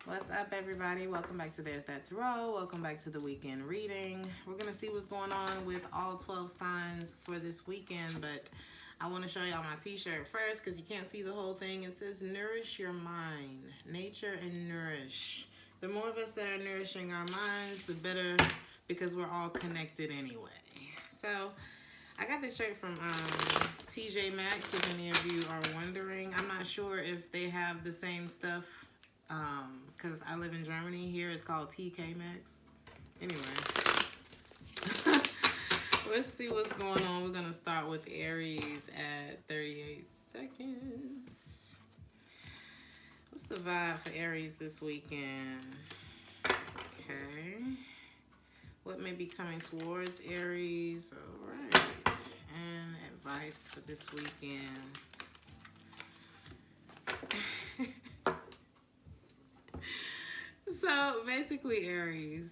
What's up, everybody? Welcome back to Theresthattarot. Welcome back to the weekend reading. We're going to see what's going on with all 12 signs for this weekend, but I want to show y'all my t-shirt first because you can't see the whole thing. It says, nourish your mind, nature and nourish. The more of us that are nourishing our minds, the better, because we're all connected anyway. So I got this shirt from TJ Maxx, if any of you are wondering. I'm not sure if they have the same stuff because I live in Germany. Here it's called TK Maxx. Anyway, let's see what's going on. We're going to start with Aries at 38 seconds. What's the vibe for Aries this weekend? Okay. What may be coming towards Aries? All right. And advice for this weekend. So basically, Aries,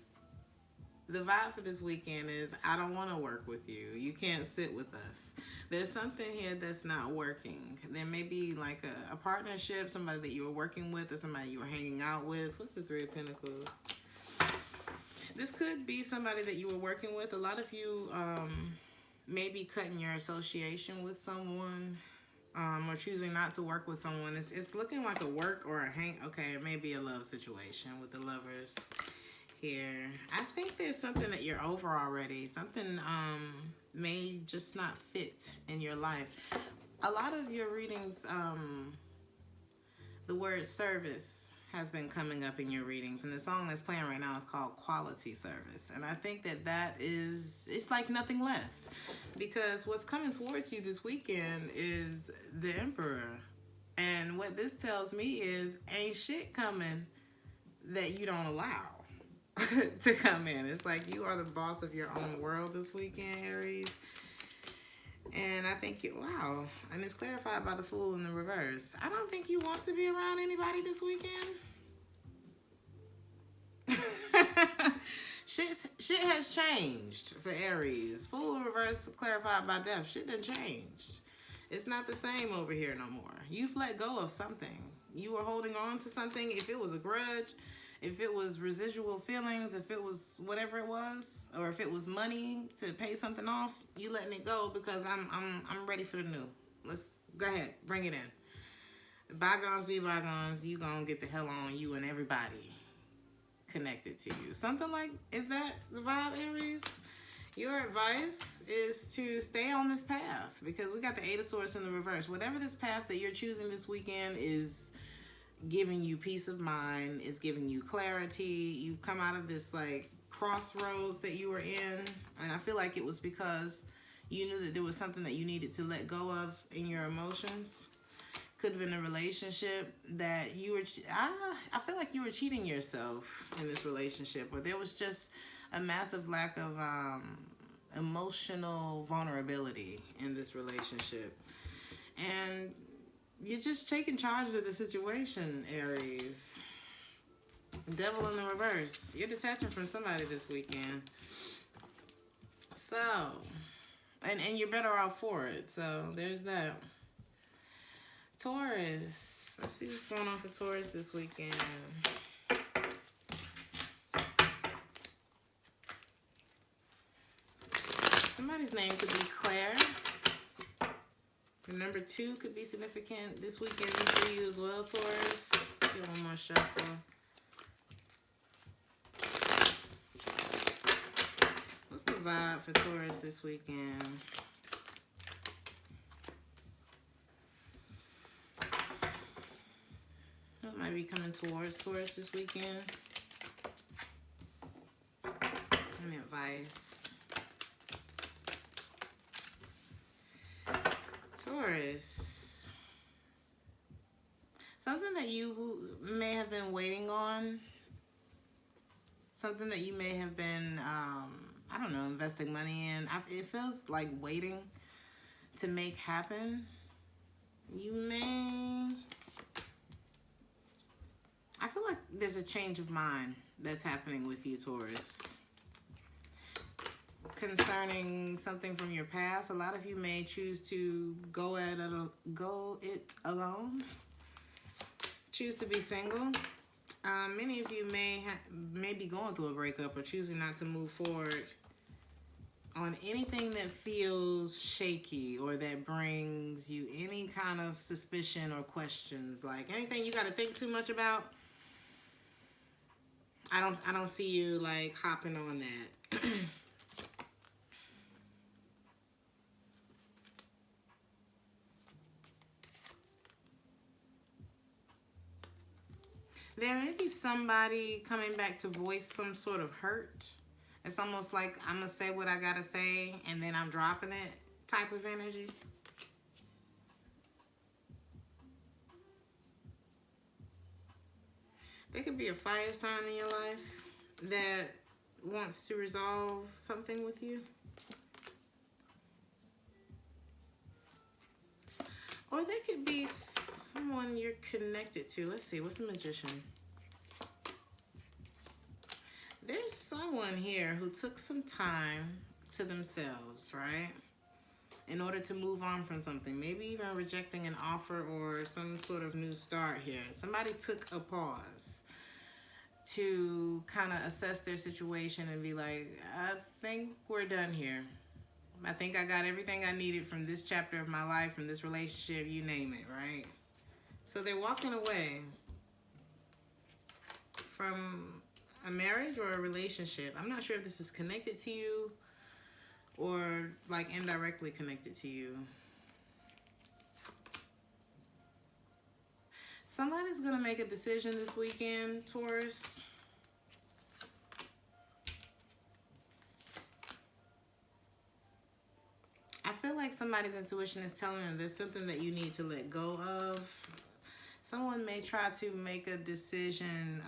the vibe for this weekend is, I don't want to work with you. You can't sit with us. There's something here that's not working. There may be like a partnership, somebody that you were working with or somebody you were hanging out with. What's the Three of Pentacles? This could be somebody that you were working with. A lot of you may be cutting your association with someone. Or choosing not to work with someone. It's looking like a work or a hang. Okay, it may be a love situation with the lovers here. I think there's something that you're over already. Something may just not fit in your life. A lot of your readings, the word service has been coming up in your readings, and the song that's playing right now is called Quality Service. And I think that it's like nothing less, because what's coming towards you this weekend is the Emperor. And what this tells me is ain't shit coming that you don't allow to come in. It's like you are the boss of your own world this weekend, Aries. And I think, wow, and it's clarified by the Fool in the reverse. I don't think you want to be around anybody this weekend. Shit has changed for Aries. Fool in reverse clarified by Death. Shit done changed. It's not the same over here no more. You've let go of something. You were holding on to something. If it was a grudge, if it was residual feelings, if it was whatever it was, or if it was money to pay something off, you letting it go because I'm ready for the new. Let's go ahead, bring it in. Bygones be bygones. You gonna get the hell on you and everybody connected to you. Something like, is that the vibe, Aries? Your advice is to stay on this path, because we got the Eight of Swords in the reverse. Whatever this path that you're choosing this weekend is giving you peace of mind, is giving you clarity. You've come out of this like crossroads that you were in, and I feel like it was because you knew that there was something that you needed to let go of in your emotions. Could have been a relationship that you were, I feel like you were cheating yourself in this relationship, or there was just a massive lack of emotional vulnerability in this relationship. And you're just taking charge of the situation, Aries. Devil in the reverse. You're detaching from somebody this weekend. So, and you're better off for it. So there's that. Taurus. Let's see what's going on for Taurus this weekend. Somebody's name could be Claire. The number 2 could be significant this weekend for you as well, Taurus. Let's get one more shuffle. What's the vibe for Taurus this weekend? What might be coming towards Taurus this weekend? Any advice? Taurus. Something that you may have been waiting on. Something that you may have been, I don't know, investing money in. It feels like waiting to make happen. You may... I feel like there's a change of mind that's happening with you, Taurus. Concerning something from your past, a lot of you may choose to go it alone. Choose to be single. Many of you may be going through a breakup or choosing not to move forward on anything that feels shaky or that brings you any kind of suspicion or questions. Like anything you got to think too much about. I don't see you like hopping on that. There may be somebody coming back to voice some sort of hurt. It's almost like I'm going to say what I got to say and then I'm dropping it type of energy. There could be a fire sign in your life that wants to resolve something with you. Or there could be someone you're connected to. Let's see, what's the Magician? There's someone here who took some time to themselves, right? In order to move on from something. Maybe even rejecting an offer or some sort of new start here. Somebody took a pause to kind of assess their situation and be like, I think we're done here. I think I got everything I needed from this chapter of my life, from this relationship, you name it, right? So they're walking away from a marriage or a relationship. I'm not sure if this is connected to you or like indirectly connected to you. Somebody's going to make a decision this weekend, Taurus. I feel like somebody's intuition is telling them there's something that you need to let go of. Someone may try to make a decision.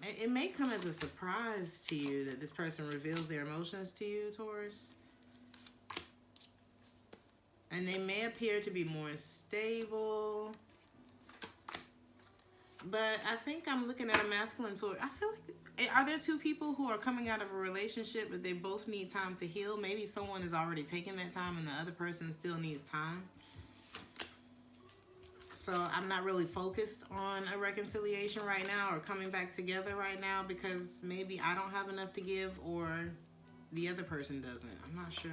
It may come as a surprise to you that this person reveals their emotions to you, Taurus. And they may appear to be more stable. But I think I'm looking at a masculine Taurus. I feel like, are there two people who are coming out of a relationship but they both need time to heal? Maybe someone is already taking that time and the other person still needs time. So I'm not really focused on a reconciliation right now or coming back together right now because maybe I don't have enough to give or the other person doesn't. I'm not sure.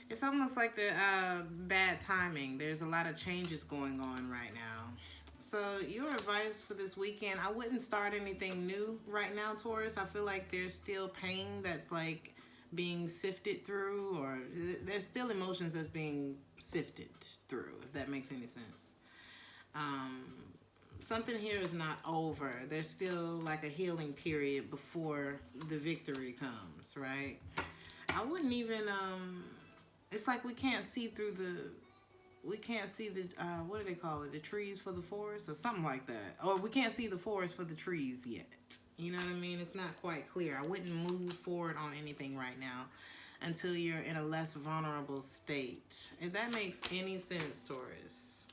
It's almost like the bad timing. There's a lot of changes going on right now. So your advice for this weekend, I wouldn't start anything new right now, Taurus. I feel like there's still pain that's like being sifted through, or there's still emotions that's being sifted through, if that makes any sense. Something here is not over. There's still like a healing period before the victory comes, right? I wouldn't even, it's like we can't see through the, what do they call it? The trees for the forest or something like that. Or we can't see the forest for the trees yet. You know what I mean? It's not quite clear. I wouldn't move forward on anything right now until you're in a less vulnerable state. If that makes any sense, Taurus.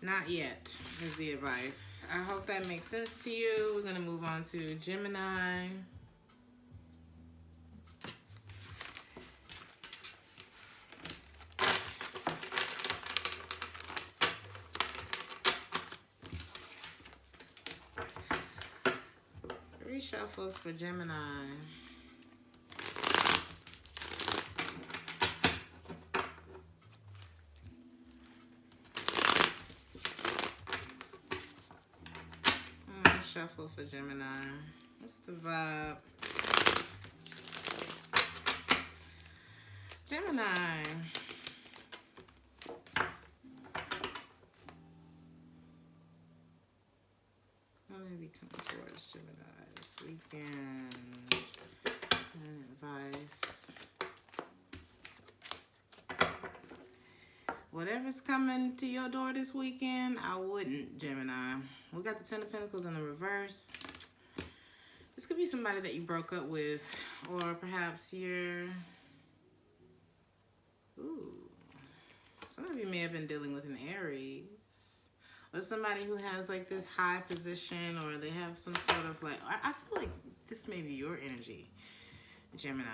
Not yet is the advice. I hope that makes sense to you. We're going to move on to Gemini. Shuffles for Gemini. Shuffle for Gemini. What's the vibe? Gemini. What may be coming towards Gemini this weekend? And advice. Whatever's coming to your door this weekend, I wouldn't, Gemini. We got the Ten of Pentacles in the reverse. This could be somebody that you broke up with, or perhaps you're... Ooh. Some of you may have been dealing with an Aries. Or somebody who has like this high position, or they have some sort of like... I feel like this may be your energy. Gemini.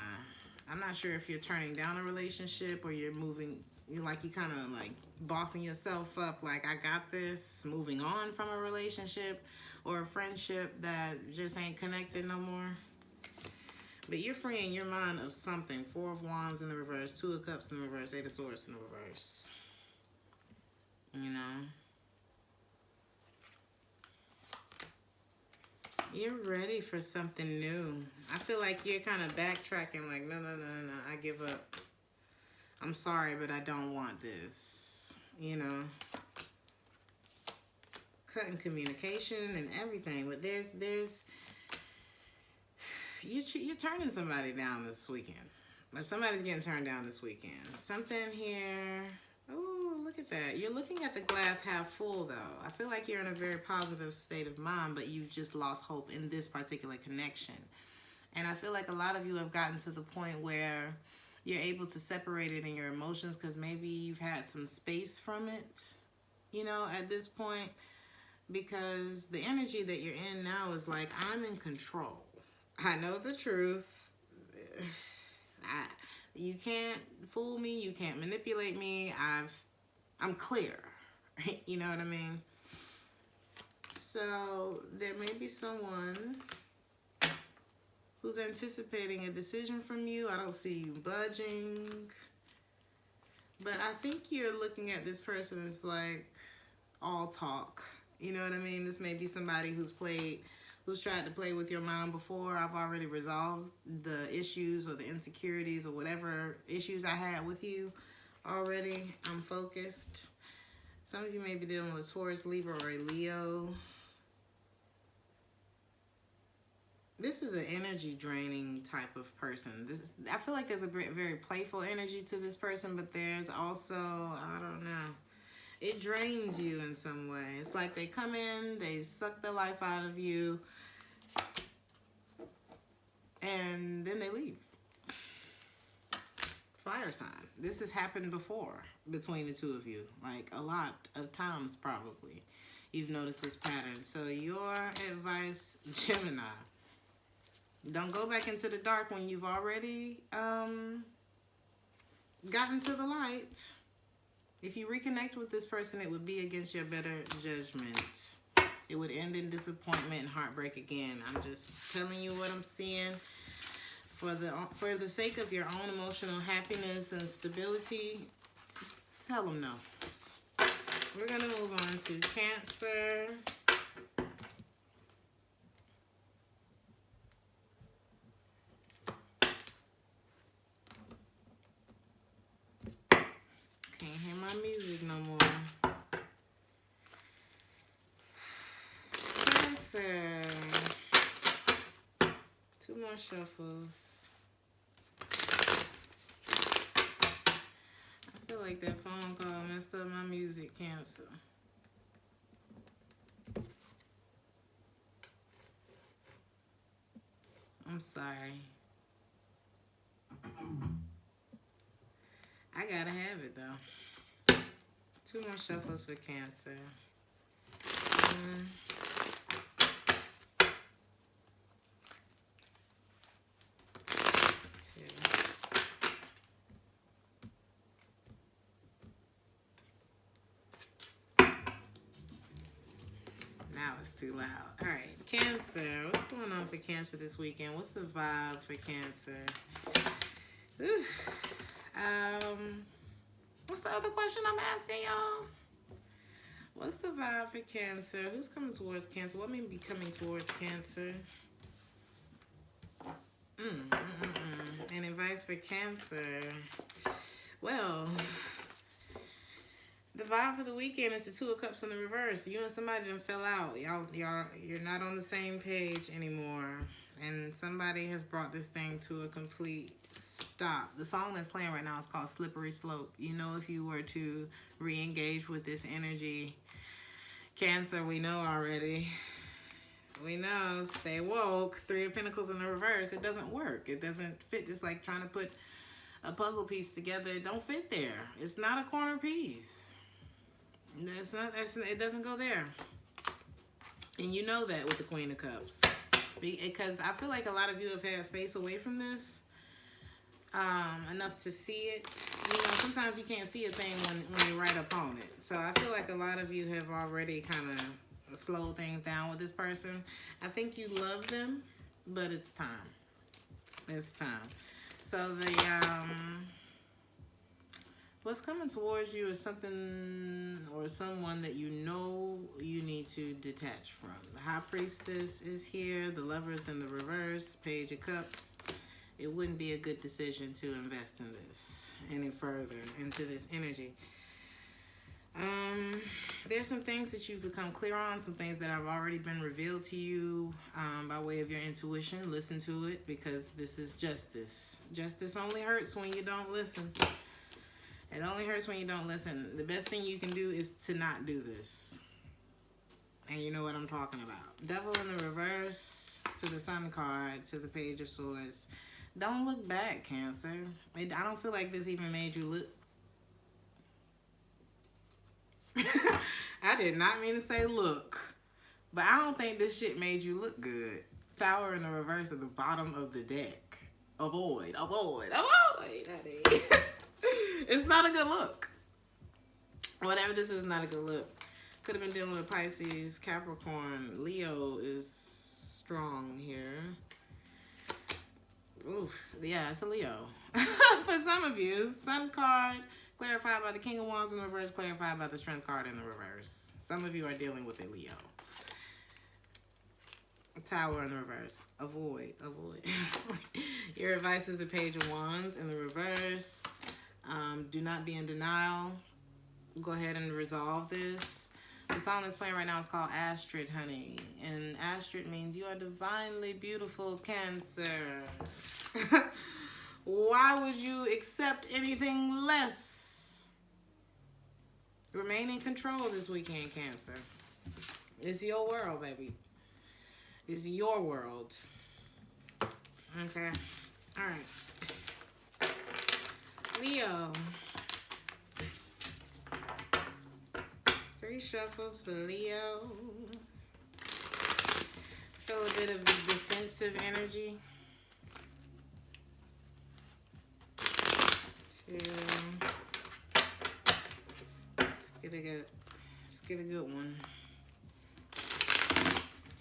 I'm not sure if you're turning down a relationship or you're moving, you kind of like bossing yourself up, like, I got this, moving on from a relationship or a friendship that just ain't connected no more. But you're freeing your mind of something. 4 of Wands in the reverse, 2 of Cups in the reverse, 8 of Swords in the reverse. You know? You're ready for something new. I feel like you're kind of backtracking, like, no, I give up. I'm sorry, but I don't want this. You know? Cutting communication and everything. But you're turning somebody down this weekend. Or somebody's getting turned down this weekend. Something here. Oh, look at that. You're looking at the glass half full, though. I feel like you're in a very positive state of mind, but you've just lost hope in this particular connection. And I feel like a lot of you have gotten to the point where you're able to separate it in your emotions because maybe you've had some space from it, you know, at this point. Because the energy that you're in now is like, I'm in control. I know the truth. You can't fool me. You can't manipulate me. I'm clear. You know what I mean? So there may be someone who's anticipating a decision from you. I don't see you budging. But I think you're looking at this person as like all talk. You know what I mean? This may be somebody who's tried to play with your mind before. I've already resolved the issues or the insecurities or whatever issues I had with you already. I'm focused. Some of you may be dealing with Taurus, Libra, or a Leo. This is an energy draining type of person. I feel like there's a very playful energy to this person, but there's also, I don't know, it drains you in some way. It's like they come in, they suck the life out of you, and then they leave. Fire sign. This has happened before between the two of you. Like a lot of times probably. You've noticed this pattern. So your advice, Gemini, don't go back into the dark when you've already gotten to the light. If you reconnect with this person, it would be against your better judgment. It would end in disappointment and heartbreak again. I'm just telling you what I'm seeing. For the sake of your own emotional happiness and stability, tell them no. We're going to move on to Cancer. Can't hear my music no more. Cancer. 2 more shuffles. I feel like that phone call messed up my music, Cancer. I'm sorry. I gotta have it though. 2 more shuffles for Cancer. 1, 2. Now it's too loud. All right, Cancer. What's going on for Cancer this weekend? What's the vibe for Cancer? Oof. What's the other question I'm asking y'all? What's the vibe for Cancer? Who's coming towards Cancer? What may be coming towards Cancer? And advice for Cancer. Well, the vibe for the weekend is the 2 of Cups in the reverse. You and somebody done fell out. You're not on the same page anymore. And somebody has brought this thing to a complete stop. The song that's playing right now is called Slippery Slope. You know, if you were to re-engage with this energy, Cancer, we know already. We know, stay woke. 3 of Pentacles in the reverse. It doesn't work. It doesn't fit. It's like trying to put a puzzle piece together. It don't fit there. It's not a corner piece. It doesn't go there. And you know that with the Queen of Cups. Because I feel like a lot of you have had space away from this. enough to see it. You know, sometimes you can't see a thing when you're right up on it. So I feel like a lot of you have already kind of slowed things down with this person. I think you love them, but it's time. It's time. So what's coming towards you is something or someone that you know you need to detach from. The High Priestess is here. The Lover's in the reverse. Page of Cups. It wouldn't be a good decision to invest in this any further, into this energy. There's some things that you've become clear on, some things that have already been revealed to you by way of your intuition. Listen to it, because this is justice. Justice only hurts when you don't listen. It only hurts when you don't listen. The best thing you can do is to not do this. And you know what I'm talking about. Devil in the reverse, to the Sun card, to the Page of Swords. Don't look back, Cancer. I don't feel like this even made you look. I did not mean to say look. But I don't think this shit made you look good. Tower in the reverse at the bottom of the deck. Avoid, avoid, avoid, honey. It's not a good look. Whatever this is, not a good look. Could have been dealing with Pisces, Capricorn. Leo is strong here. Oof, yeah, it's a Leo. For some of you, Sun card clarified by the King of Wands in the reverse, clarified by the Strength card in the reverse. Some of you are dealing with a Leo. Tower in the reverse. Avoid, avoid. Your advice is the Page of Wands in the reverse. Do not be in denial. Go ahead and resolve this. The song that's playing right now is called Astrid, honey. And Astrid means you are divinely beautiful, Cancer. Why would you accept anything less? Remain in control this weekend, Cancer. It's your world, baby. It's your world. Okay. All right. Leo. 3 shuffles for Leo. Feel a bit of defensive energy. 2. Let's get a good one.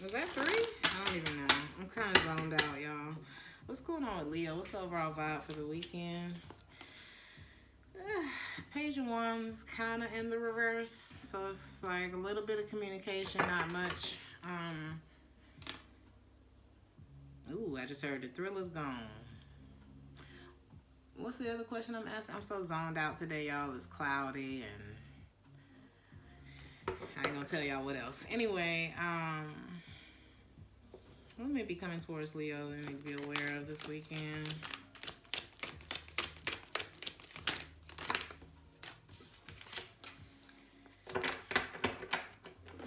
Was that 3? I don't even know. I'm kind of zoned out, y'all. What's going on with Leo? What's the overall vibe for the weekend? Page of Wands kind of in the reverse. So it's like a little bit of communication, not much. Ooh, I just heard the thrill is gone. What's the other question I'm asking? I'm so zoned out today, y'all. It's cloudy and I ain't gonna tell y'all what else. Anyway, what may be coming towards Leo that you need to be aware of this weekend?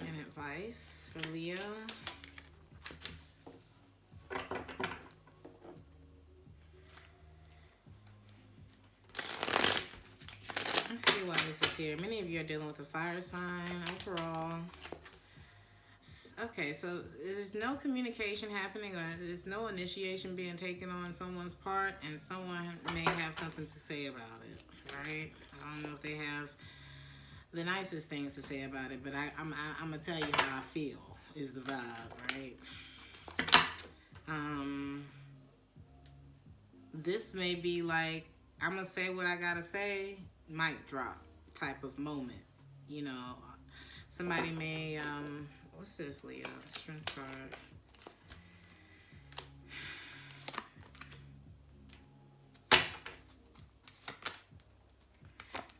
And advice for Leo. Let's see why this is here. Many of you are dealing with a fire sign overall. Okay, so there's no communication happening, or there's no initiation being taken on someone's part, and someone may have something to say about it, right? I don't know if they have the nicest things to say about it, but I'm gonna tell you how I feel is the vibe, right? This may be like, I'm gonna say what I gotta say, mic drop type of moment. You know, somebody may, what's this, Leo? Strength card.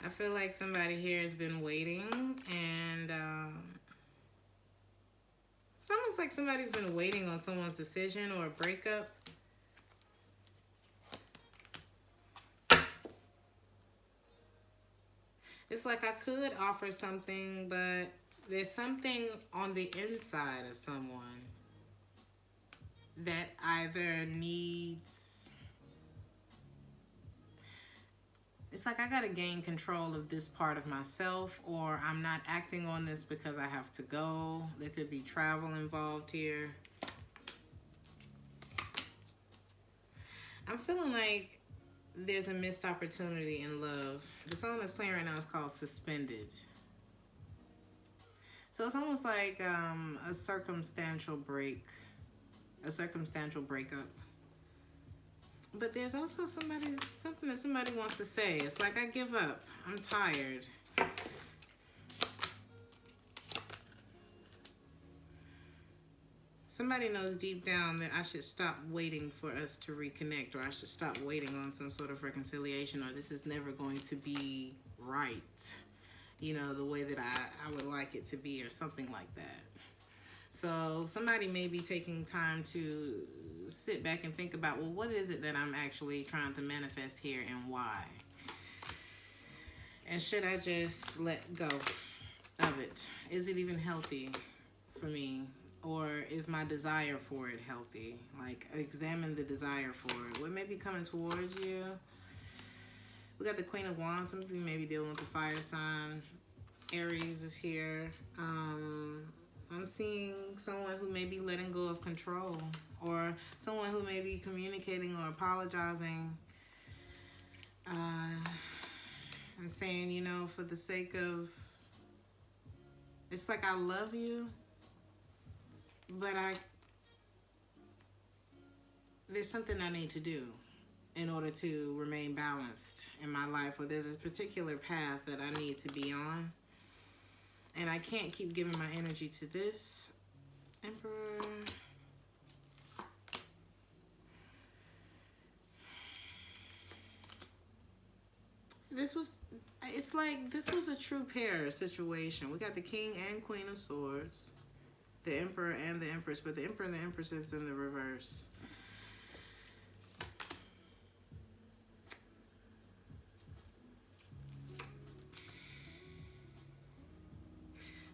I feel like somebody here has been waiting, and it's almost like somebody's been waiting on someone's decision or a breakup. It's like I could offer something, but there's something on the inside of someone that either needs... It's like I gotta gain control of this part of myself, or I'm not acting on this because I have to go. There could be travel involved here. I'm feeling like there's a missed opportunity in love. The song that's playing right now is called Suspended. So it's almost like a circumstantial break, a circumstantial breakup. But there's also something that somebody wants to say. It's like, I give up. I'm tired. Somebody knows deep down that I should stop waiting for us to reconnect, or I should stop waiting on some sort of reconciliation, or this is never going to be right, you know, the way that I would like it to be, or something like that. So somebody may be taking time to sit back and think about, well, what is it that I'm actually trying to manifest here, and why? And should I just let go of it? Is it even healthy for me? Or is my desire for it healthy? Like, examine the desire for it. What may be coming towards you? We got the Queen of Wands. Some of you may be dealing with the fire sign. Aries is here. I'm seeing someone who may be letting go of control, or someone who may be communicating or apologizing and saying, you know, for the sake of, it's like, I love you, but there's something I need to do in order to remain balanced in my life, or there's a particular path that I need to be on, and I can't keep giving my energy to this. Emperor. It's like this was a true pair situation. We got the King and Queen of Swords, the Emperor and the Empress, but the Emperor and the Empress is in the reverse.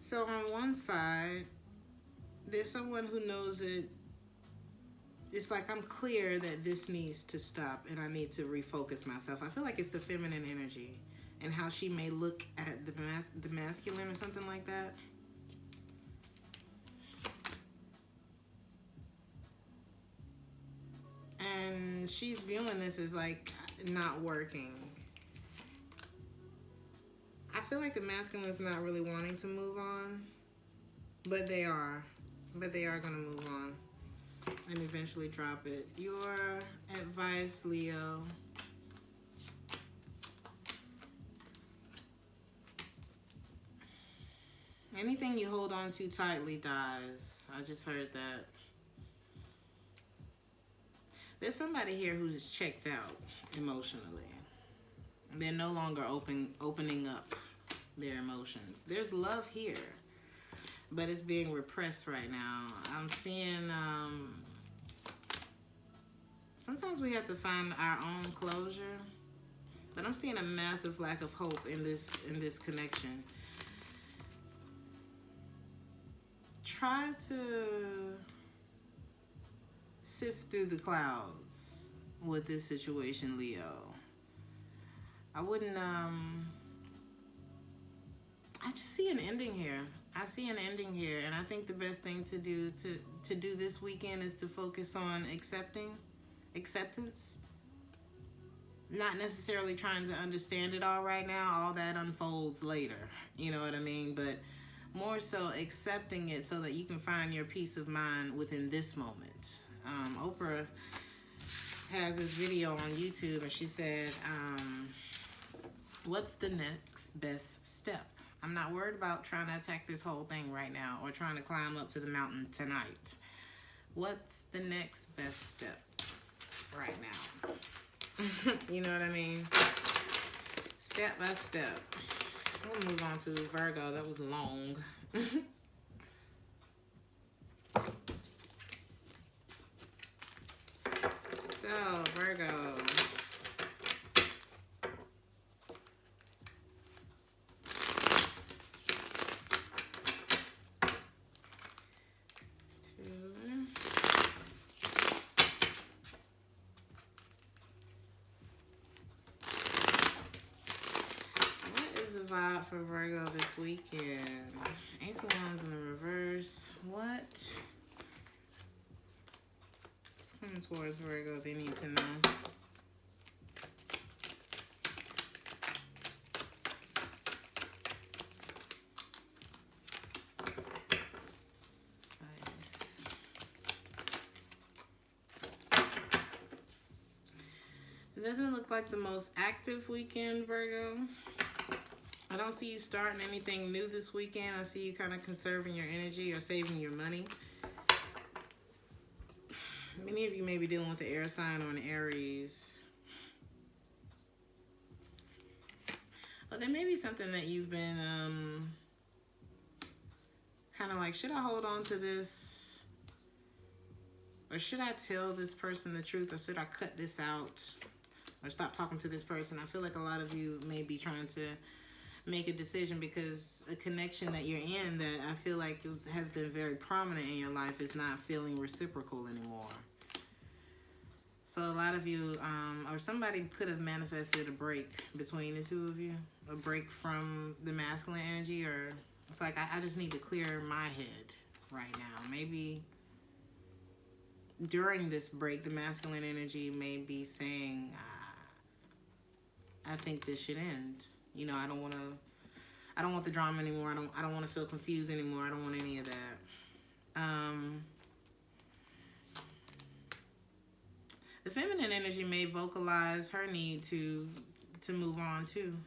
So on one side, there's someone who knows it. It's like, I'm clear that this needs to stop and I need to refocus myself. I feel like it's the feminine energy and how she may look at the masculine or something like that. And she's viewing this as like not working. I feel like the masculine's not really wanting to move on, but they are. But they are going to move on and eventually drop it. Your advice, Leo. Anything you hold on to tightly dies. I just heard that. There's somebody here who's checked out emotionally. They're no longer opening up their emotions. There's love here, but it's being repressed right now. I'm seeing sometimes we have to find our own closure, but I'm seeing a massive lack of hope in this connection. Try to sift through the clouds with this situation, Leo. I wouldn't I just see an ending here. I see an ending here, and I think the best thing to do this weekend is to focus on acceptance. Not necessarily trying to understand it all right now. All that unfolds later. You know what I mean? But more so accepting it so that you can find your peace of mind within this moment. Oprah has this video on YouTube, and she said, what's the next best step? I'm not worried about trying to attack this whole thing right now or trying to climb up to the mountain tonight. What's the next best step right now? You know what I mean? Step by step. We'll move on to Virgo. That was long. So, Virgo. Vibe for Virgo this weekend. Ace of Wands in the reverse. What? It's coming towards Virgo. They need to know. doesn't look like the most active weekend, Virgo. I don't see you starting anything new this weekend. I see you kind of conserving your energy or saving your money. Many of you may be dealing with the air sign or an Aries. But there may be something that you've been kind of like, should I hold on to this? Or should I tell this person the truth? Or should I cut this out? Or stop talking to this person? I feel like a lot of you may be trying to make a decision because a connection that you're in that I feel like has been very prominent in your life is not feeling reciprocal anymore. So a lot of you, or somebody could have manifested a break between the two of you, a break from the masculine energy, or it's like, I just need to clear my head right now. Maybe during this break, the masculine energy may be saying, I think this should end. You know, I don't want the drama anymore. I don't want to feel confused anymore. I don't want any of that. The feminine energy may vocalize her need to move on too.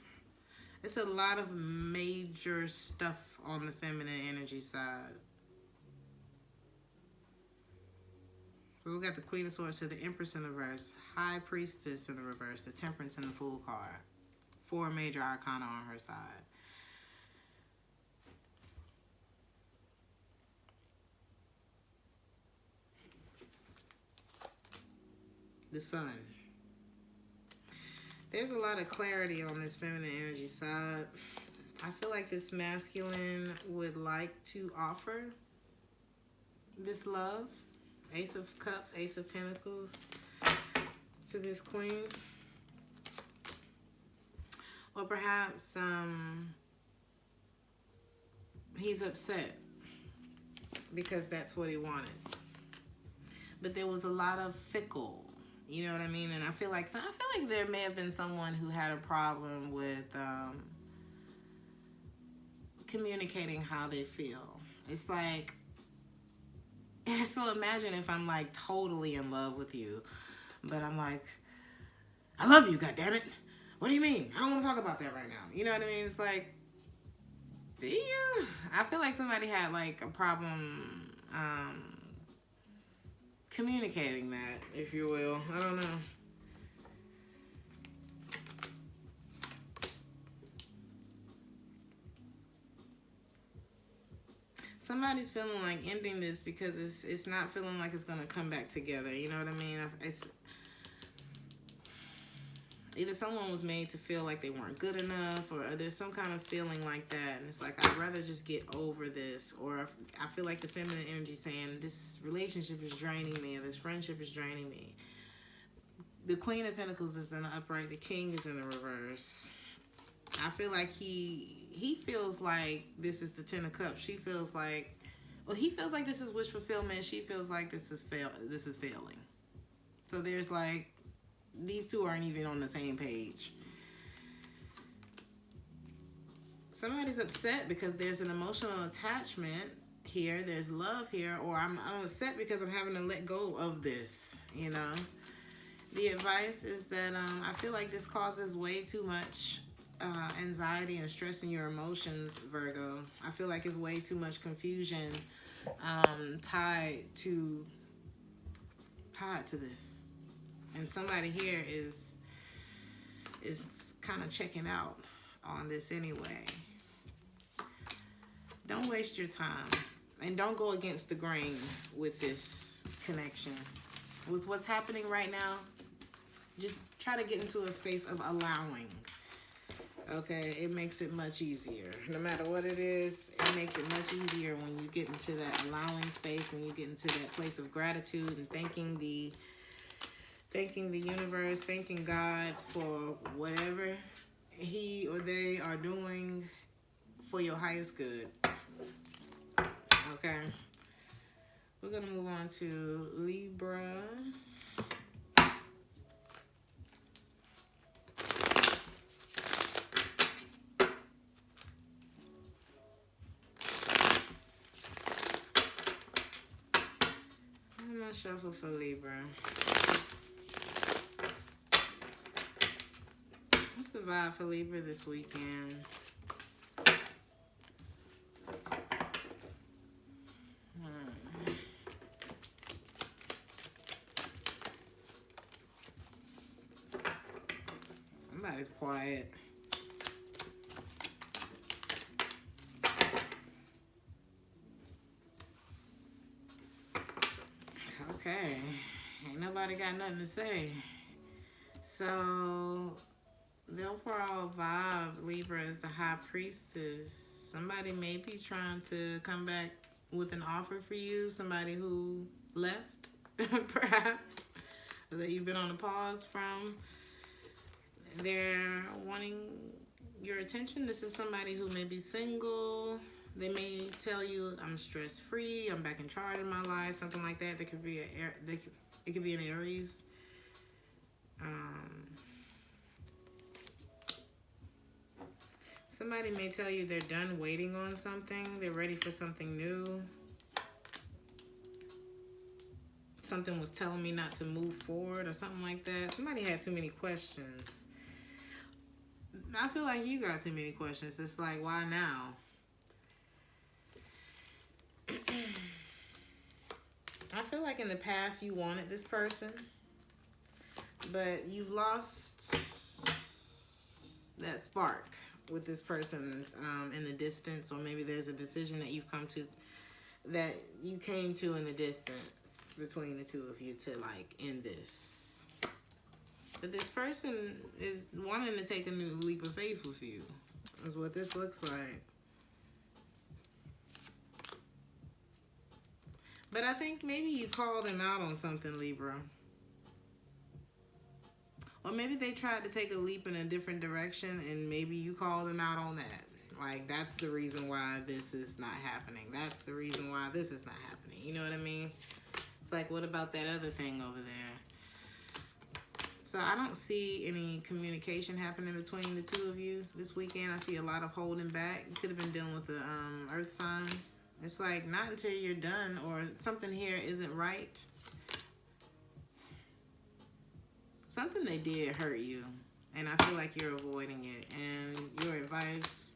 It's a lot of major stuff on the feminine energy side. So we got the Queen of Swords to the Empress in the reverse, High Priestess in the reverse, the Temperance and the Fool card. 4 major arcana on her side. The Sun. There's a lot of clarity on this feminine energy side. I feel like this masculine would like to offer this love. Ace of Cups, Ace of Pentacles to this queen. Or perhaps he's upset because that's what he wanted. But there was a lot of fickle, you know what I mean? And I feel like there may have been someone who had a problem with communicating how they feel. It's like, so imagine if I'm like totally in love with you, but I'm like, I love you, goddammit. What do you mean? I don't want to talk about that right now. You know what I mean? It's like, do you? I feel like somebody had like a problem communicating that, if you will. I don't know. Somebody's feeling like ending this because it's not feeling like it's going to come back together. You know what I mean? It's either someone was made to feel like they weren't good enough, or there's some kind of feeling like that. And it's like, I'd rather just get over this. Or I feel like the feminine energy saying, this relationship is draining me, or this friendship is draining me. The Queen of Pentacles is in the upright. The King is in the reverse. I feel like he feels like this is the 10 of Cups. She feels like, well, he feels like this is wish fulfillment. She feels like this is failing. So there's like, these two aren't even on the same page. Somebody's upset because there's an emotional attachment here. There's love here. Or I'm upset because I'm having to let go of this, you know. The advice is that I feel like this causes way too much anxiety and stress in your emotions, Virgo. I feel like it's way too much confusion tied to this. And somebody here is kind of checking out on this anyway. Don't waste your time. And don't go against the grain with this connection. With what's happening right now, just try to get into a space of allowing. Okay? It makes it much easier. No matter what it is, it makes it much easier when you get into that allowing space, when you get into that place of gratitude and thanking the universe, thanking God for whatever he or they are doing for your highest good. Okay. We're going to move on to Libra. I'm going to shuffle for Libra. the vibe for Libra this weekend? Somebody's quiet. Okay. Ain't nobody got nothing to say. So, the overall vibe, Libra, is the High Priestess. Somebody may be trying to come back with an offer for you. Somebody who left, perhaps, that you've been on a pause from. They're wanting your attention. This is somebody who may be single. They may tell you, I'm stress-free, I'm back in charge of my life, something like that. There could be it could be an Aries. Somebody may tell you they're done waiting on something. They're ready for something new. Something was telling me not to move forward or something like that. Somebody had too many questions. I feel like you got too many questions. It's like, why now? I feel like in the past you wanted this person, but you've lost that spark with this person in the distance, or maybe there's a decision that you came to in the distance between the two of you to like end this. But this person is wanting to take a new leap of faith with you, is what this looks like. But I think maybe you called them out on something, Libra. Or maybe they tried to take a leap in a different direction and maybe you called them out on that. Like, that's the reason why this is not happening. That's the reason why this is not happening. You know what I mean? It's like, what about that other thing over there? So I don't see any communication happening between the two of you this weekend. I see a lot of holding back. You could have been dealing with the earth sign. It's like, not until you're done or something here isn't right. Something they did hurt you, and I feel like you're avoiding it. And your advice,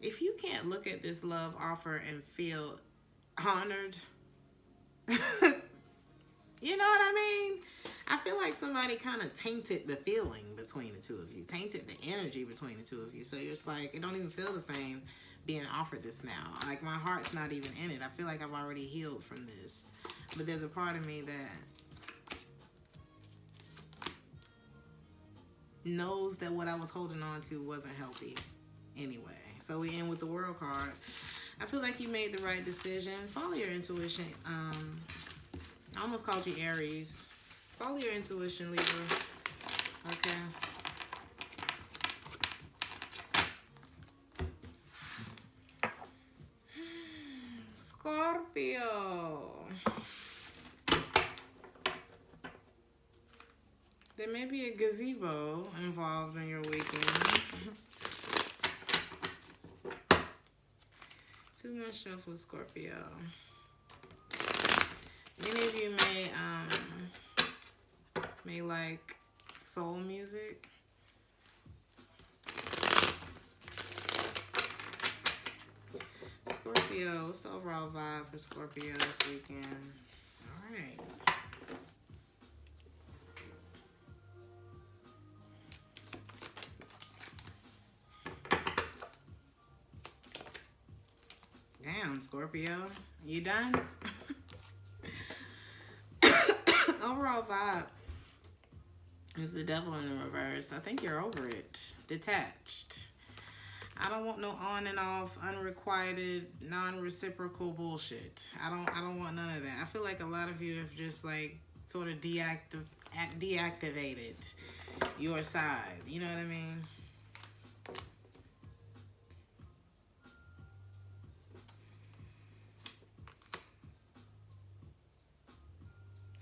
if you can't look at this love offer and feel honored, you know what I mean? I feel like somebody kind of tainted the feeling between the two of you, tainted the energy between the two of you. So you're just like, it don't even feel the same being offered this now. Like, my heart's not even in it. I feel like I've already healed from this. But there's a part of me that knows that what I was holding on to wasn't healthy anyway. So we end with the World card. I feel like you made the right decision. Follow your intuition. I almost called you Aries. Follow your intuition, Libra. Okay. Scorpio. There may be a gazebo involved in your weekend. Too much stuff with Scorpio. Many of you may like soul music. Scorpio, what's the overall vibe for Scorpio this weekend? All right. Damn, Scorpio, you done? Overall vibe is the Devil in the reverse. I think you're over it. Detached. I don't want no on and off, unrequited, non-reciprocal bullshit. I don't want none of that. I feel like a lot of you have just like sort of deactivated your side. You know what I mean?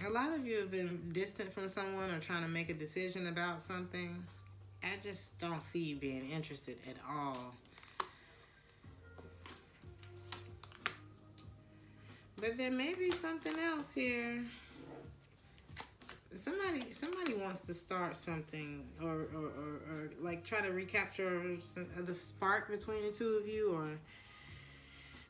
A lot of you have been distant from someone or trying to make a decision about something. I just don't see you being interested at all. But there may be something else here. Somebody wants to start something, or like try to recapture the spark between the two of you, or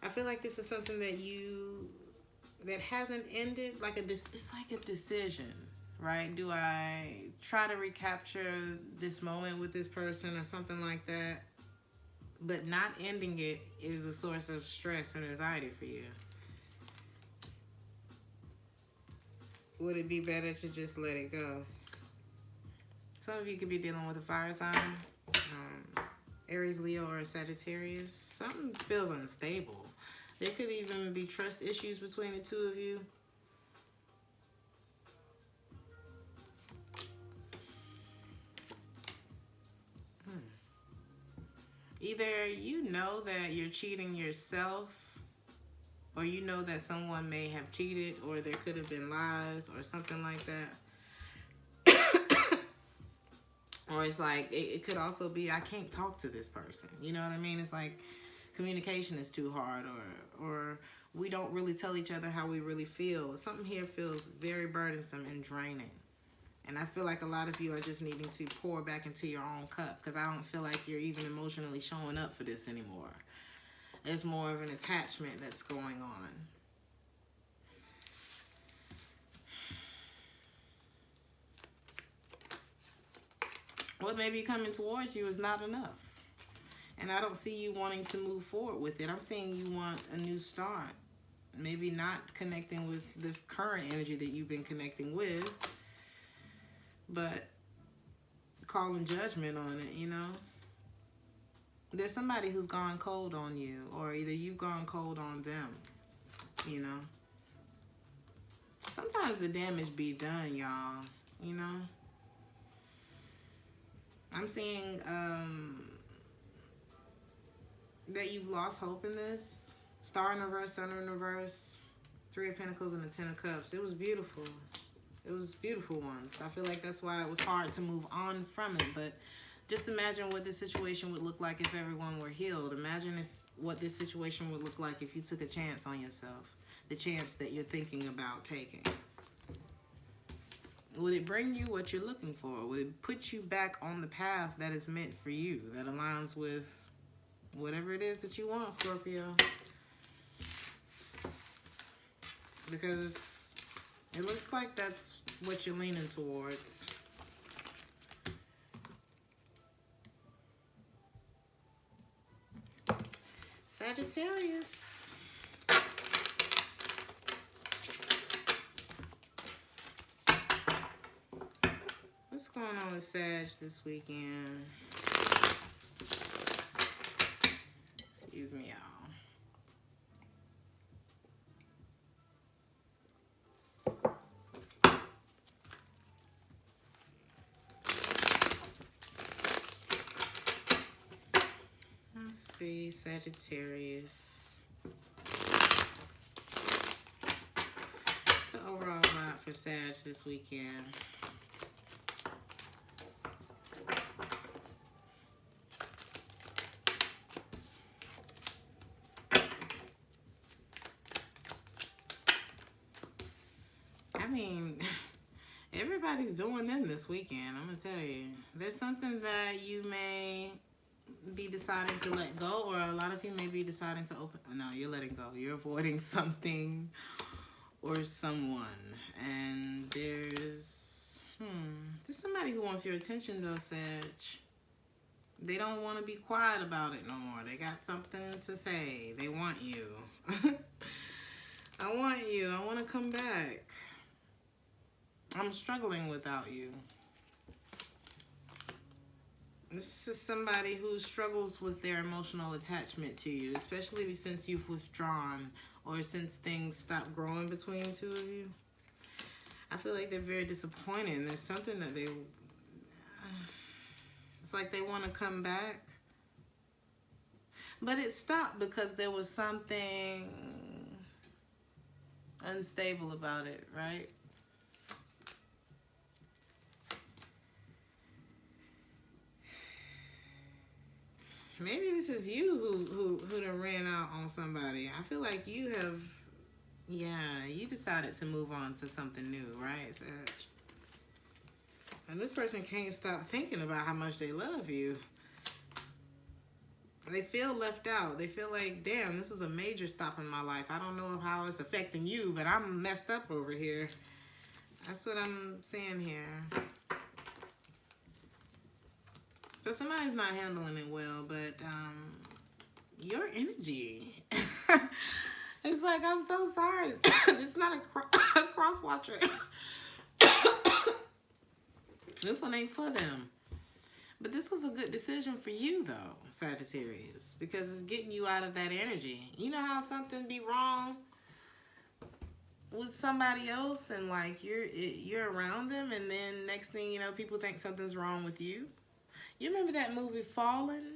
I feel like this is something that hasn't ended. It's like a decision, right? Do I try to recapture this moment with this person or something like that? But not ending it is a source of stress and anxiety for you. Would it be better to just let it go? Some of you could be dealing with a fire sign, Aries, Leo, or Sagittarius. Something feels unstable. There could even be trust issues between the two of you. Either you know that you're cheating yourself, or you know that someone may have cheated, or there could have been lies or something like that. Or it's like, it could also be, I can't talk to this person. You know what I mean? It's like communication is too hard, or we don't really tell each other how we really feel. Something here feels very burdensome and draining. And I feel like a lot of you are just needing to pour back into your own cup, because I don't feel like you're even emotionally showing up for this anymore. There's more of an attachment that's going on. What may be coming towards you is not enough. And I don't see you wanting to move forward with it. I'm seeing you want a new start. Maybe not connecting with the current energy that you've been connecting with, but calling judgment on it, you know? There's somebody who's gone cold on you, or either you've gone cold on them, you know? Sometimes the damage be done, y'all, you know? I'm seeing that you've lost hope in this. Star in reverse, Sun in reverse, Three of Pentacles and the Ten of Cups. It was beautiful. It was beautiful once. I feel like that's why it was hard to move on from it. But just imagine what this situation would look like if everyone were healed. Imagine what this situation would look like if you took a chance on yourself. The chance that you're thinking about taking. Would it bring you what you're looking for? Would it put you back on the path that is meant for you, that aligns with whatever it is that you want, Scorpio? Because it looks like that's what you're leaning towards. Sagittarius. What's going on with Sag this weekend? Excuse me, y'all. Let's see, Sagittarius. What's the overall vibe for Sag this weekend? I mean, everybody's doing them this weekend, I'm going to tell you. There's something that you may be deciding to let go, or a lot of you may be deciding to open. No, you're letting go. You're avoiding something or someone. And there's somebody who wants your attention, though, Sag. They don't want to be quiet about it no more. They got something to say. They want you. I want you. I want to come back. I'm struggling without you. This is somebody who struggles with their emotional attachment to you, especially since you've withdrawn or since things stopped growing between the two of you. I feel like they're very disappointed. There's something that it's like they want to come back. But it stopped because there was something unstable about it, right? Maybe this is you who done ran out on somebody. I feel like you have, you decided to move on to something new, right, Sag? And this person can't stop thinking about how much they love you. They feel left out. They feel like, damn, this was a major stop in my life. I don't know how it's affecting you, but I'm messed up over here. That's what I'm saying here. So somebody's not handling it well, but your energy. It's like, I'm so sorry. It's not a cross watcher. This one ain't for them. But this was a good decision for you, though, Sagittarius, because it's getting you out of that energy. You know how something be wrong with somebody else, and like you're around them, and then next thing you know, people think something's wrong with you. You remember that movie Fallen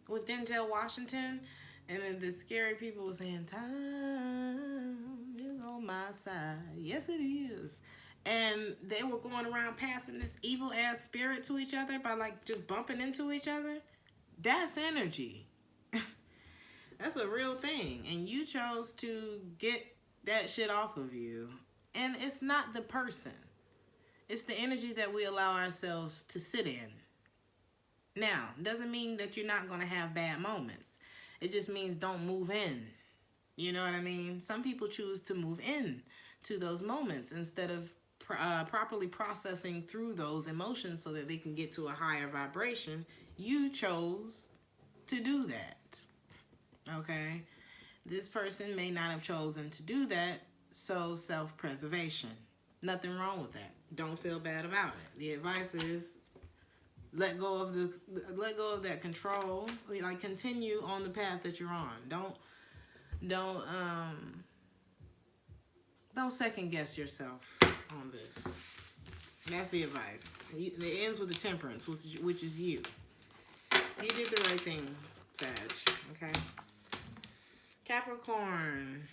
with Denzel Washington, and then the scary people were saying, "Time is on my side." Yes, it is. And they were going around passing this evil ass spirit to each other by like just bumping into each other. That's energy. That's a real thing. And you chose to get that shit off of you. And it's not the person. It's the energy that we allow ourselves to sit in. Now, doesn't mean that you're not going to have bad moments. It just means don't move in. You know what I mean? Some people choose to move in to those moments instead of properly processing through those emotions so that they can get to a higher vibration. You chose to do that. Okay? This person may not have chosen to do that, so self-preservation. Nothing wrong with that. Don't feel bad about it. The advice is let go of that control. Like, continue on the path that you're on. Don't second guess yourself on this. That's the advice. It ends with the temperance, which is you. You did the right thing, Sag. Okay. Capricorn.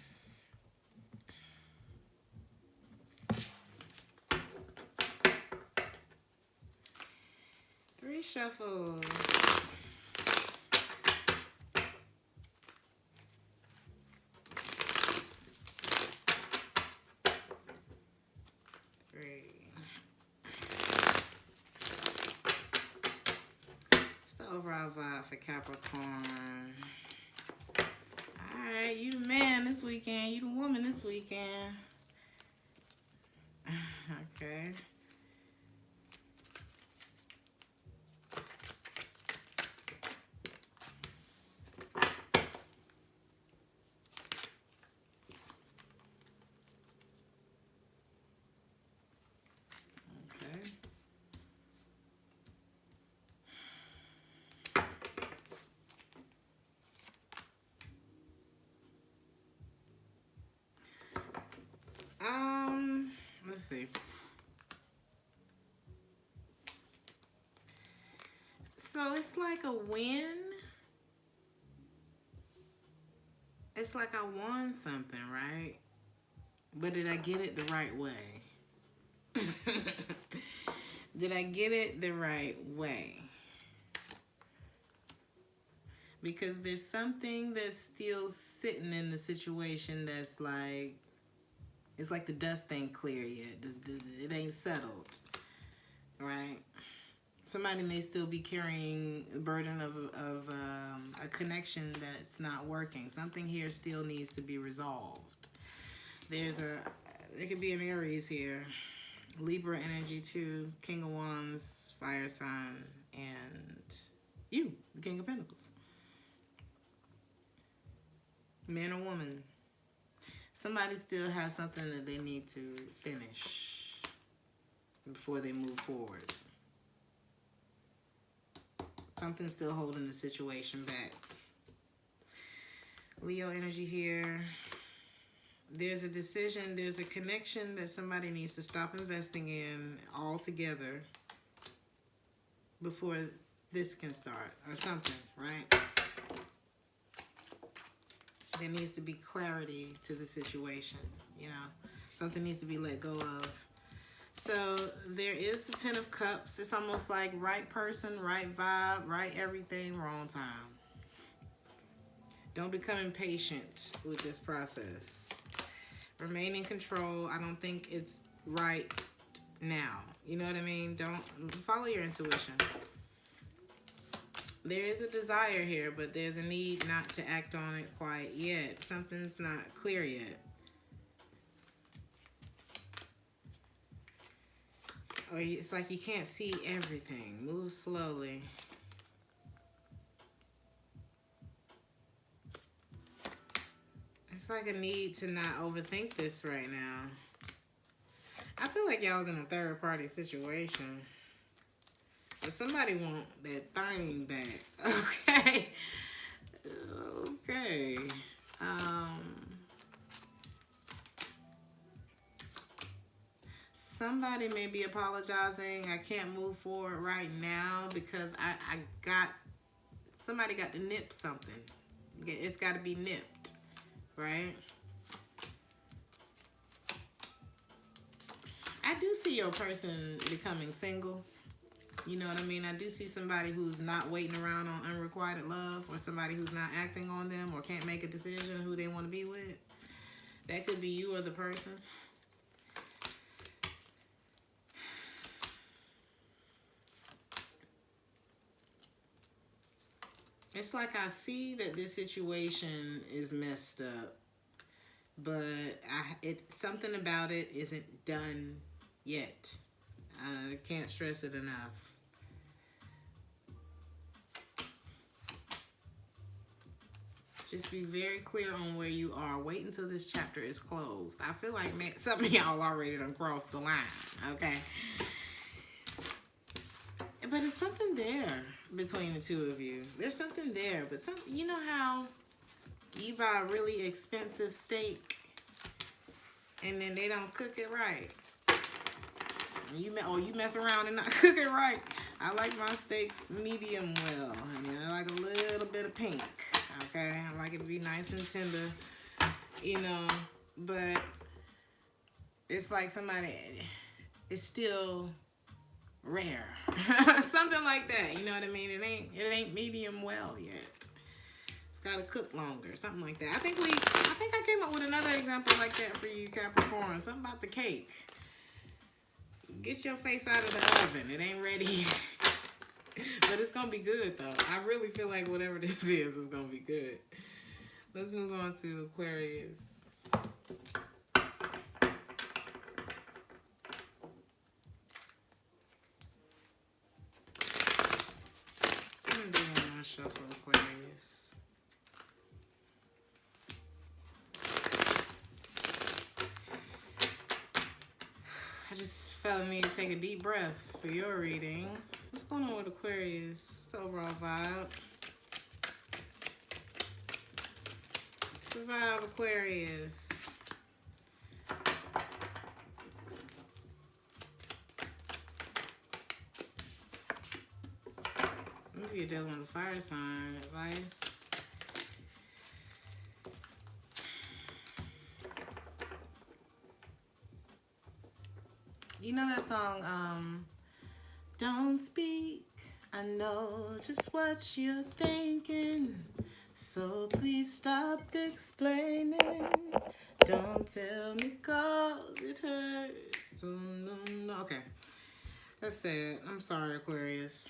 Three shuffles. Overall vibe for Capricorn. Alright, you the man this weekend. You the woman this weekend. Okay. Let's see. So it's like a win. It's like I won something, right? But did I get it the right way? Did I get it the right way? Because there's something that's still sitting in the situation that's like, it's like the dust ain't clear yet. It ain't settled, right? Somebody may still be carrying the burden of a connection that's not working. Something here still needs to be resolved. There could be an Aries here. Libra energy too. King of Wands, fire sign, and you, the King of Pentacles. Man or woman. Somebody still has something that they need to finish before they move forward. Something's still holding the situation back. Leo energy here. There's a decision, there's a connection that somebody needs to stop investing in altogether before this can start, or something, right? There needs to be clarity to the situation, you know. Something needs to be let go of. So there is the Ten of Cups. It's almost like right person, right vibe, right everything, wrong time. Don't become impatient with this process. Remain in control. I don't think it's right now. You know what I mean? Don't follow your intuition. There is a desire here, but there's a need not to act on it quite yet. Something's not clear yet. Or it's like you can't see everything. Move slowly. It's like a need to not overthink this right now. I feel like y'all was in a third party situation. But somebody want that thing back. Okay. Okay. Somebody may be apologizing. I can't move forward right now because somebody got to nip something. It's got to be nipped, right? I do see your person becoming single. You know what I mean? I do see somebody who's not waiting around on unrequited love, or somebody who's not acting on them or can't make a decision who they want to be with. That could be you or the person. It's like I see that this situation is messed up, but something about it isn't done yet. I can't stress it enough. Just be very clear on where you are. Wait until this chapter is closed. I feel like some of y'all already done crossed the line, okay? But it's something there between the two of you. There's something there, but you know how you buy a really expensive steak and then they don't cook it right? You mess around and not cook it right. I like my steaks medium well. I mean, I like a little bit of pink, okay? I like it to be nice and tender, you know, but it's like somebody, it's still rare. Something like that, you know what I mean? It ain't medium well yet. It's got to cook longer, something like that. I think I came up with another example like that for you, Capricorn. Something about the cake. Get your face out of the oven. It ain't ready. But it's going to be good, though. I really feel like whatever this is going to be good. Let's move on to Aquarius. I'm going to do one more shuffle, Aquarius. I just felt the need to take a deep breath for your reading. What's going on with Aquarius? What's the overall vibe? What's the vibe, Aquarius? Some of you are dealing with a fire sign. Advice. You know that song, Don't Speak, I know just what you're thinking, so please stop explaining, don't tell me 'cause it hurts. No. Okay, that's it. I'm sorry, Aquarius.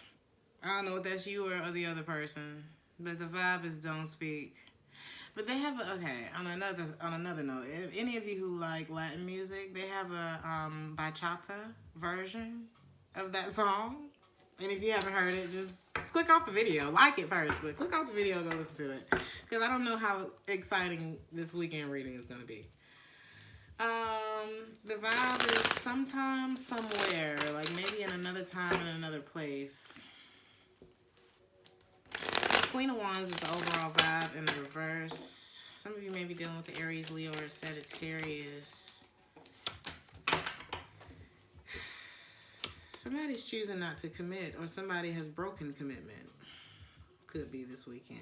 I don't know if that's you or the other person, but the vibe is don't speak. But they have on another note, if any of you who like Latin music, they have a bachata version of that song. And if you haven't heard it, just click off the video. Like it first, but click off the video and go listen to it. Because I don't know how exciting this weekend reading is going to be. The vibe is sometime, somewhere, like maybe in another time, in another place. Queen of Wands is the overall vibe in the reverse. Some of you may be dealing with the Aries, Leo, or Sagittarius. Somebody's choosing not to commit, or somebody has broken commitment. Could be this weekend.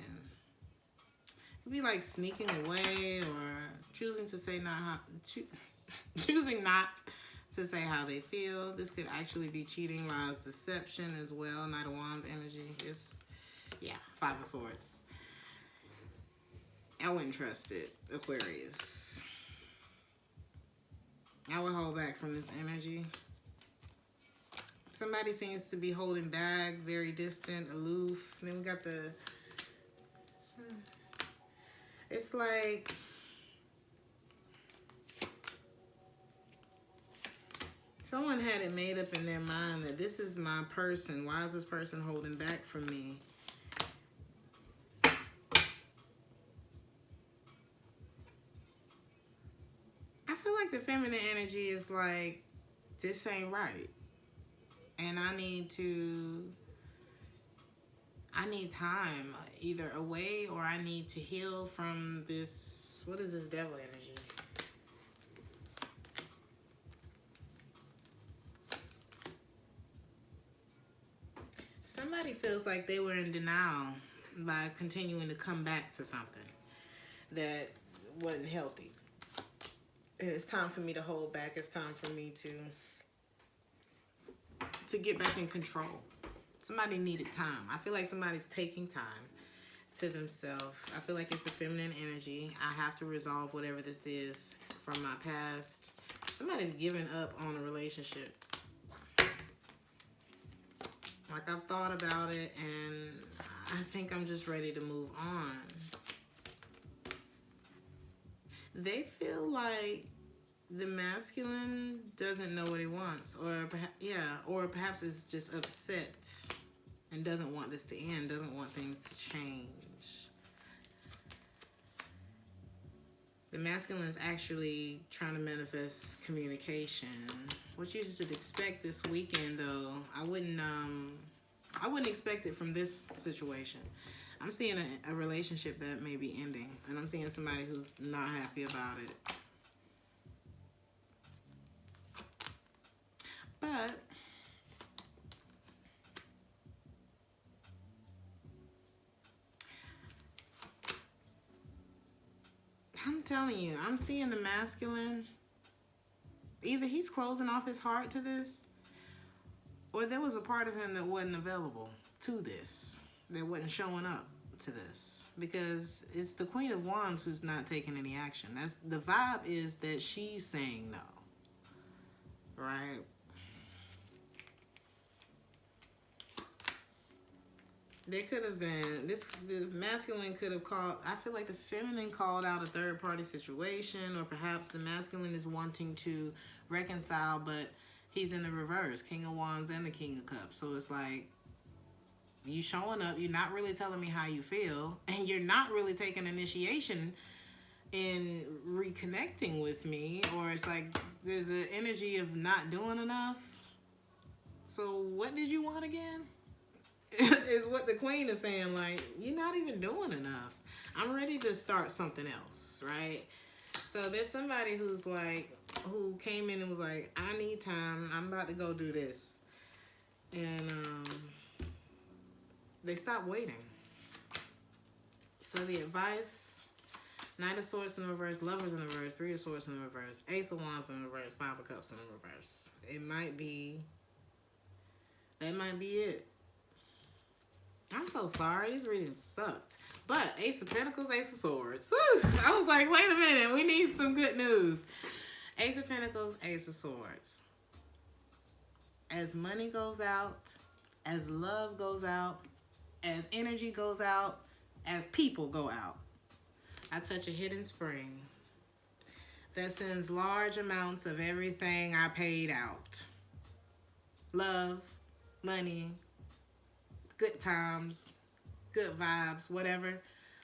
Could be like sneaking away, or choosing to say choosing not to say how they feel. This could actually be cheating, lies, deception as well. Knight of Wands energy. Yeah, Five of Swords. I wouldn't trust it, Aquarius. I would hold back from this energy. Somebody seems to be holding back, very distant, aloof. And then we got the... It's like... Someone had it made up in their mind that this is my person. Why is this person holding back from me? I feel like the feminine energy is like, this ain't right. And I need time, either away, or I need to heal from this. What is this devil energy? Somebody feels like they were in denial by continuing to come back to something that wasn't healthy. And it's time for me to hold back. It's time for me to get back in control. Somebody needed time. I feel like somebody's taking time to themselves. I feel like it's the feminine energy. I have to resolve whatever this is from my past. Somebody's giving up on a relationship. Like, I've thought about it, and I think I'm just ready to move on. They feel like the masculine doesn't know what he wants, or perhaps is just upset and doesn't want this to end, doesn't want things to change. The masculine is actually trying to manifest communication. What you should expect this weekend, though, I wouldn't expect it from this situation. I'm seeing a relationship that may be ending, and I'm seeing somebody who's not happy about it. But I'm telling you, I'm seeing the masculine. Either he's closing off his heart to this, or there was a part of him that wasn't available to this, that wasn't showing up to this, because it's the Queen of Wands who's not taking any action. That's the vibe, is that she's saying no, right? There could have been the masculine could have called. I feel like the feminine called out a third party situation, or perhaps the masculine is wanting to reconcile, but he's in the reverse, King of Wands and the King of Cups. So it's like, you showing up, you're not really telling me how you feel, and you're not really taking initiation in reconnecting with me, or it's like there's an energy of not doing enough. So what did you want again? Is what the Queen is saying. Like, you're not even doing enough. I'm ready to start something else, right? So there's somebody who's like, who came in and was like, I need time, I'm about to go do this, and they stopped waiting. So the advice: Knight of Swords in the reverse, Lovers in the reverse, Three of Swords in the reverse, Ace of Wands in the reverse, Five of Cups in the reverse. That might be it. I'm so sorry. These readings sucked. But Ace of Pentacles, Ace of Swords. Whew. I was like, wait a minute. We need some good news. Ace of Pentacles, Ace of Swords. As money goes out, as love goes out, as energy goes out, as people go out, I touch a hidden spring that sends large amounts of everything I paid out. Love, money, good times, good vibes, whatever.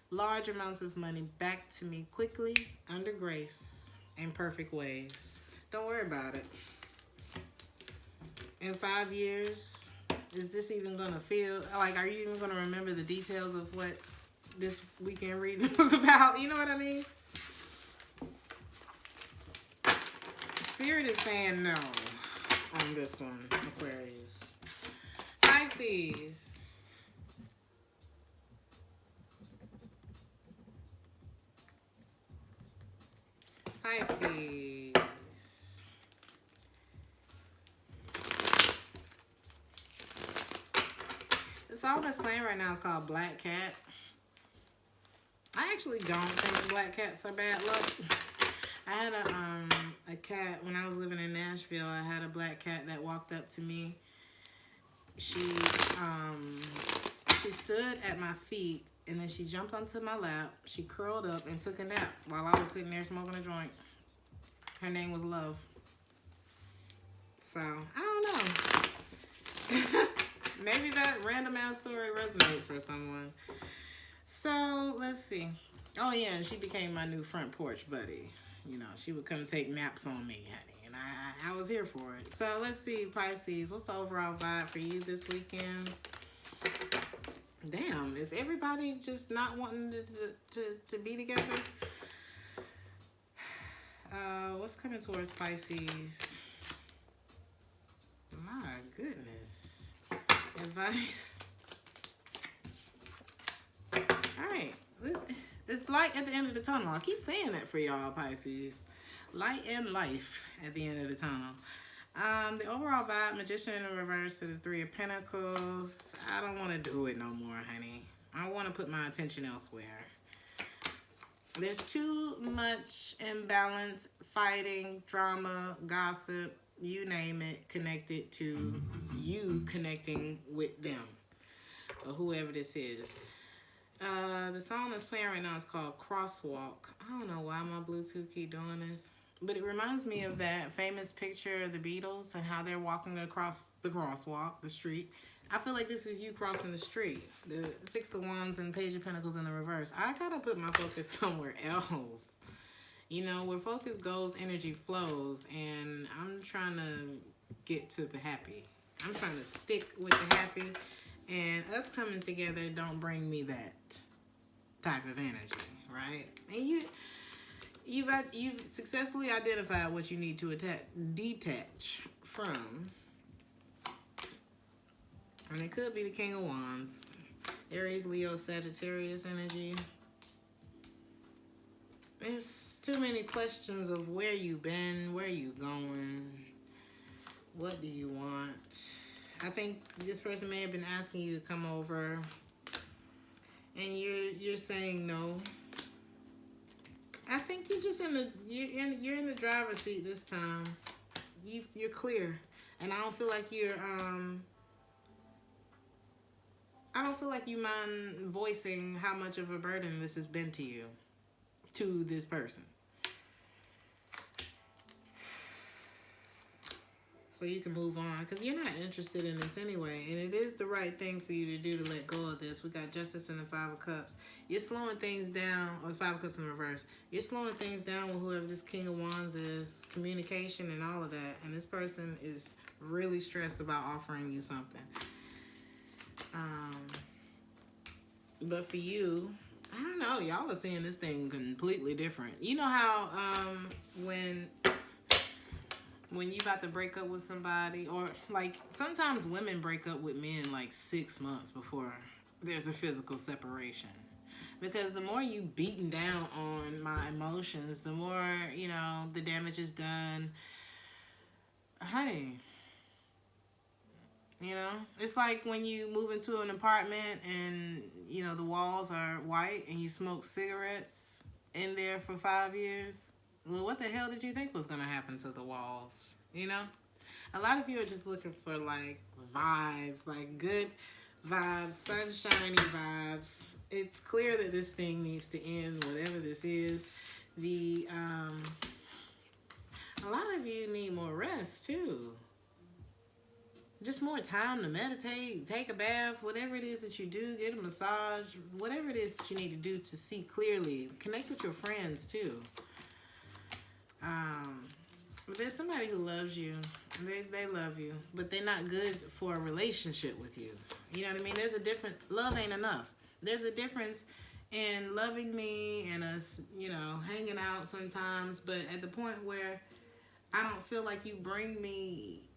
Large amounts of money back to me quickly, under grace, in perfect ways. Don't worry about it. In 5 years, is this even going to feel like, are you even going to remember the details of what this weekend reading was about? You know what I mean? Spirit is saying no on this one, Aquarius. Pisces. Pisces. The song that's playing right now is called Black Cat. I actually don't think black cats are bad luck. I had a cat when I was living in Nashville. I had a black cat that walked up to me she stood at my feet, and then she jumped onto my lap. She curled up and took a nap while I was sitting there smoking a joint. Her name was Love. So, I don't know. Maybe that random ass story resonates for someone. So, let's see. Oh, yeah, and she became my new front porch buddy. You know, she would come take naps on me, honey. And I was here for it. So, let's see, Pisces. What's the overall vibe for you this weekend? Damn, is everybody just not wanting to be together? What's coming towards Pisces? My goodness. Advice. Alright. It's light at the end of the tunnel. I keep saying that for y'all, Pisces. Light and life at the end of the tunnel. The overall vibe, Magician in the reverse to the Three of Pentacles. I don't want to do it no more, honey. I want to put my attention elsewhere. There's too much imbalance, fighting, drama, gossip, you name it, connected to you connecting with them, or whoever this is. The song that's playing right now is called Crosswalk. I don't know why my Bluetooth keep doing this, but it reminds me of that famous picture of the Beatles and how they're walking across the crosswalk, the street. I feel like this is you crossing the street. The Six of Wands and Page of Pentacles in the reverse. I gotta put my focus somewhere else. You know, where focus goes, energy flows, and I'm trying to get to the happy. I'm trying to stick with the happy, and us coming together don't bring me that type of energy, right? And you've successfully identified what you need to detach from. And it could be the King of Wands. Aries, Leo, Sagittarius energy. There's too many questions of where you been, where you going, what do you want. I think this person may have been asking you to come over, and you're saying no. I think you're just you're in the driver's seat this time. You're clear, and I don't feel like I don't feel like you mind voicing how much of a burden this has been to you, to this person. So you can move on, because you're not interested in this anyway, and it is the right thing for you to do to let go of this. We got Justice and the Five of Cups. You're slowing things down, or the Five of Cups in reverse. You're slowing things down with whoever this King of Wands is, communication and all of that, and this person is really stressed about offering you something. But for you, I don't know, y'all are seeing this thing completely different. You know how when you about to break up with somebody, or like sometimes women break up with men like 6 months before there's a physical separation, because the more you beaten down on my emotions, the more, you know, the damage is done, honey. You know, it's like when you move into an apartment and, you know, the walls are white and you smoke cigarettes in there for 5 years. Well, what the hell did you think was going to happen to the walls? You know, a lot of you are just looking for like vibes, like good vibes, sunshiny vibes. It's clear that this thing needs to end, whatever this is. A lot of you need more rest too. Just more time to meditate, take a bath, whatever it is that you do, get a massage, whatever it is that you need to do to see clearly. Connect with your friends too. But there's somebody who loves you. They love you, but they're not good for a relationship with you. You know what I mean? There's a difference. Love ain't enough. There's a difference in loving me and us, you know, hanging out sometimes, but at the point where I don't feel like you bring me.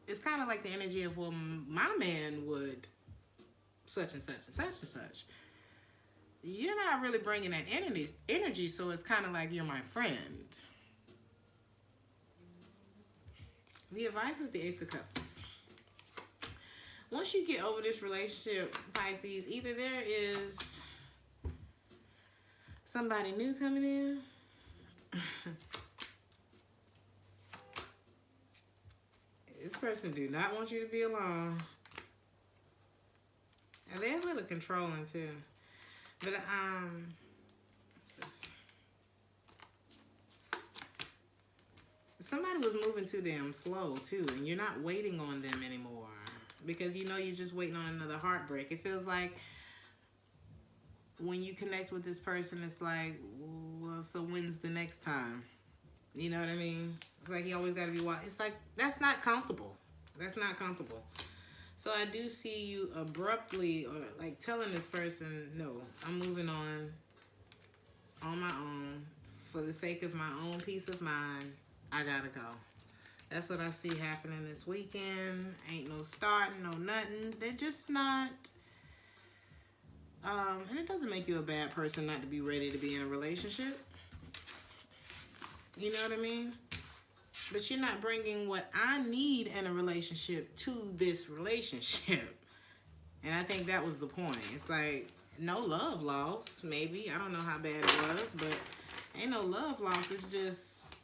It's kind of like the energy of, well, my man would such and such and such and such. You're not really bringing that energy, so it's kind of like you're my friend. The advice is the Ace of Cups. Once you get over this relationship, Pisces, either there is somebody new coming in. person do not want you to be alone. And they're a little controlling too. But what's this? Somebody was moving too damn slow too, and you're not waiting on them anymore because you know you're just waiting on another heartbreak. It feels like when you connect with this person, it's like, well, so when's the next time? You know what I mean? It's like you always got to be watching. It's like, that's not comfortable. That's not comfortable. So I do see you abruptly or like telling this person, no, I'm moving on my own. For the sake of my own peace of mind, I gotta go. That's what I see happening this weekend. Ain't no starting, no nothing. They're just not. And it doesn't make you a bad person not to be ready to be in a relationship. You know what I mean? But you're not bringing what I need in a relationship to this relationship. And I think that was the point. It's like, no love lost, maybe. I don't know how bad it was, but ain't no love lost. It's just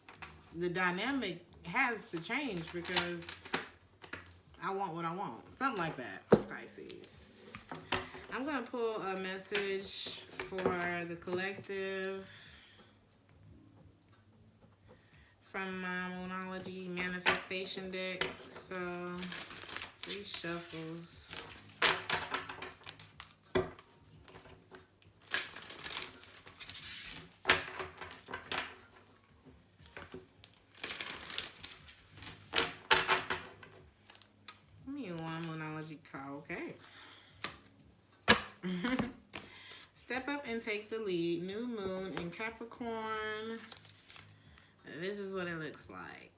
the dynamic has to change because I want what I want. Something like that, Pisces. I'm going to pull a message for the collective from my Moonology Manifestation deck. So, 3 shuffles. Give me one Moonology card, okay. Step up and take the lead. New moon in Capricorn. This is what it looks like.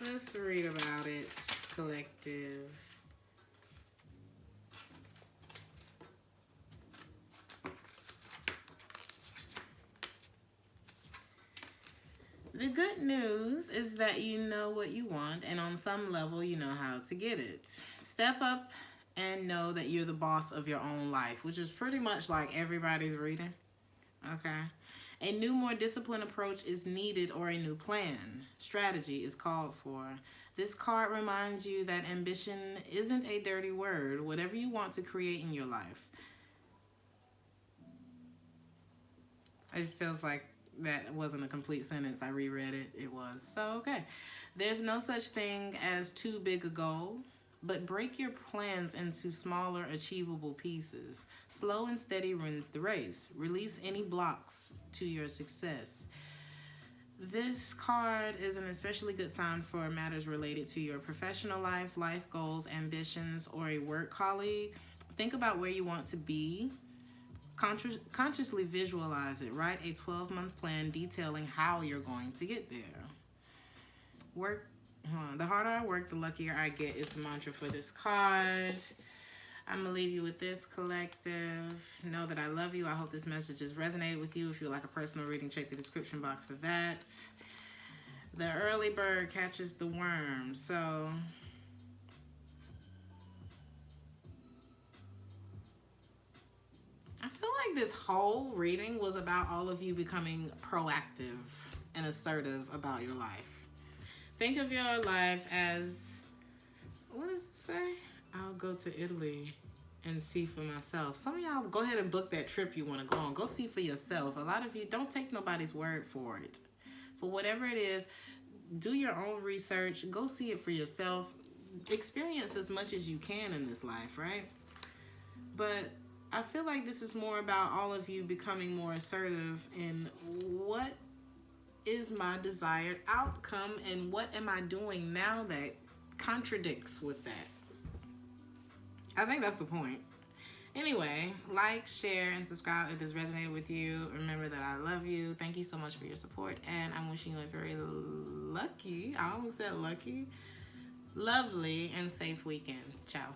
Let's read about it, collective. The good news is that you know what you want, and on some level, you know how to get it. Step up and know that you're the boss of your own life, which is pretty much like everybody's reading. Okay. A new, more disciplined approach is needed, or a new plan. Strategy is called for. This card reminds you that ambition isn't a dirty word. Whatever you want to create in your life. It feels like that wasn't a complete sentence. I reread it. It was. So, okay. There's no such thing as too big a goal. But break your plans into smaller, achievable pieces. Slow and steady wins the race. Release any blocks to your success. This card is an especially good sign for matters related to your professional life, life goals, ambitions, or a work colleague. Think about where you want to be. Consciously visualize it. Write a 12-month plan detailing how you're going to get there. Work. The harder I work, the luckier I get is the mantra for this card. I'm going to leave you with this, collective. Know that I love you. I hope this message has resonated with you. If you would like a personal reading, check the description box for that. The early bird catches the worm. So, I feel like this whole reading was about all of you becoming proactive and assertive about your life. Think of your life as, what does it say? I'll go to Italy and see for myself. Some of y'all, go ahead and book that trip you want to go on. Go see for yourself. A lot of you, don't take nobody's word for it. For whatever it is, do your own research. Go see it for yourself. Experience as much as you can in this life, right? But I feel like this is more about all of you becoming more assertive in what is my desired outcome and what am I doing now that contradicts with that. I think that's the point. Anyway, like, share, and subscribe if this resonated with you. Remember that I love you. Thank you so much for your support, and I'm wishing you a very lucky, I almost said lucky, lovely, and safe weekend. Ciao.